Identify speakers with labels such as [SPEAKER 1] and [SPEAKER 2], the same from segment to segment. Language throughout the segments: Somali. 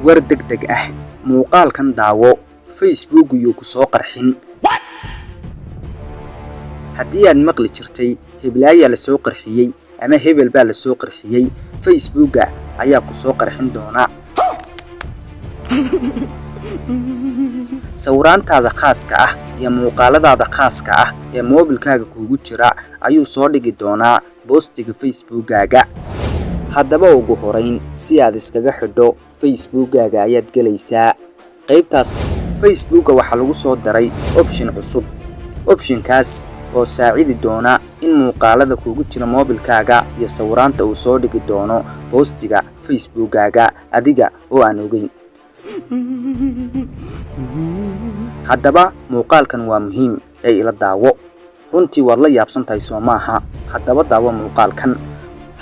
[SPEAKER 1] war degdeg ah muuqaalkan daawo Facebook iyo ku soo qarxin haddii aad maqli jirtay heblaaya la soo qarxiyay ama hebel baa la soo qarxiyay Facebook ayaa ku soo qarxin doona sawiraantaada khaaska ah iyo muuqaaladaada khaaska ah ee moobilkaaga kuugu jira ayuu soo dhigi doonaa boostiga Facebook-gaaga haddaba ugu horeyn si aad iskaga xidho Facebook-gaaga ayaad gelaysaa qaybtaas Facebook waxa lagu soo daray option cusub optionkaas oo saacidi doona in muuqaalada kuugu jira moobilkaaga iyo sawiraanta uu soo dhigi doono boostiga Facebook-gaaga adiga oo aan ogeyn haddaba muuqaalkan waa muhiim ee ila daawo runtii waad la yaabsantahay soo maaha haddaba daawo muuqaalkan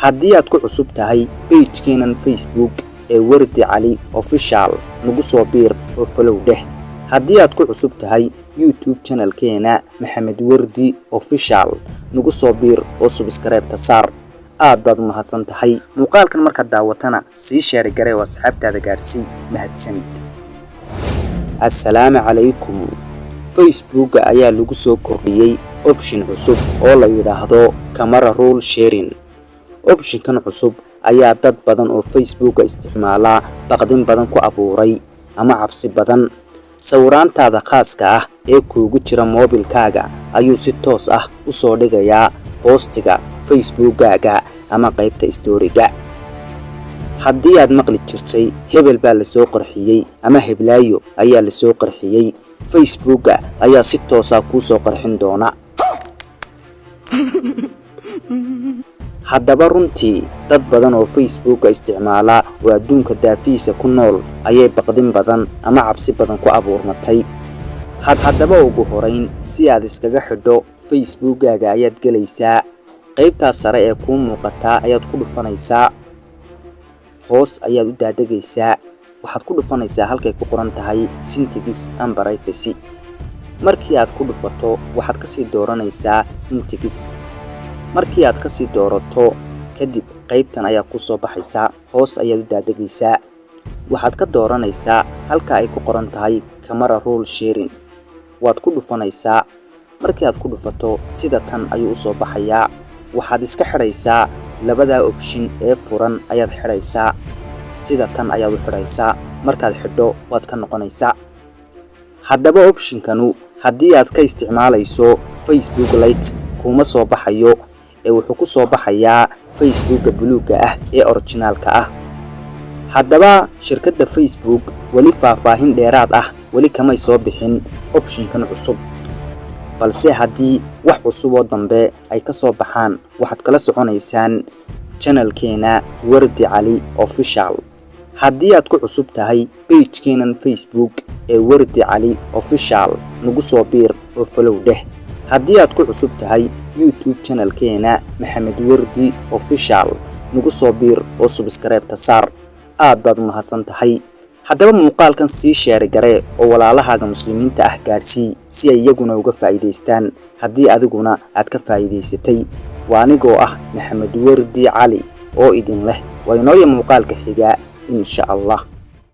[SPEAKER 1] haddii aad ku cusub tahay page-keenan Facebook ee Wardi Cali Official nagu soo biir oo follow dheh haddii aad ku cusub tahay YouTube channel-keena Maxamed Wardi Official nagu soo biir oo subscribe ta saar aad baad u mahadsan tahay muuqaalkan marka daawatana sii share garee oo asxaabtaada gaarsii mahadsanid assalaamu calaykum Facebook ayaa lagu soo kordhiyay option cusub oo la yiraahdo camera roll sharing option-kan cusub ayaa dad badan oo Facebook isticmaala baqdin badan ku abuuray ama cabsi badan sawiraantaada khaaska ah ee kuugu jira moobilkaaga ayuu si toos ah u soo dhigayaa boostiga Facebook-gaaga ama qaybta story-ga haddii aad maqli jirtay hebel baa la soo qarxiyay ama heblaayo ayaa la soo qarxiyay Facebook ayaa si toos ah ku soo qarxin doona haddaba runtii dad badan oo Facebook isticmaala oo adduunka daafiisa ku nool ayay baqdin badan ama cabsi badan ku abuurmatay haddaba ugu horeyn si aad iskaga xidho Facebook-gaaga ayaad gelaysaa qaybtaas sare ee ku muuqata ayaad ku dhufanaysaa hoos ayaad u daadegaysaa waxaad ku dhufanaysaa halkay ku qoran tahay settings and privacy markii aad ku dhufato waxaad ka sii dooranaysaa settings markii aad ka sii doorato kadib qaybtan ayaa ku soo baxaysa hoos ayaad u daadegaysaa waxaad ka dooranaysaa halka ay ku qoran tahay camera roll sharing waad ku dhufanaysaa markii aad ku dhufato sida tan ayuu u soo baxayaa waxaad iska xidhaysaa labada option ee furan ayaad xidhaysaa sida tan ayaad u xidhaysaa markaad xidho waad ka noqonaysaa haddaba option-kanu haddii aad ka isticmaalayso Facebook Lite kuma soo baxayo ee wuxuu ku soo baxayaa Facebook buluuga ah ee originalka ah haddaba shirkadda Facebook wali faahfaahin dheeraad ah wali kamay soo bixin option-kan cusub balse haddii wax cusub oo dambe ay ka soo baxaan waxaad kala soconaysaan channel-keena Wardi Cali Official haddii aad ku cusub tahay page-keenan Facebook ee Wardi Cali Official nagu soo biir oo follow dheh haddii aad ku cusub tahay YouTube channel-keena Maxamed Wardi Official nagu soo biir oo subscribe ta saar aad baad u mahadsan tahay haddaba muuqaalkan sii share garee oo walaalahaaga muslimiinta ah gaarsii si ay iyaguna uga faa'iideystaan haddii adiguna aad ka faa'iideysatay waa anigoo ah Maxamed Wardi Cali oo idin leh waa inoo muuqaalka xiga insha Allah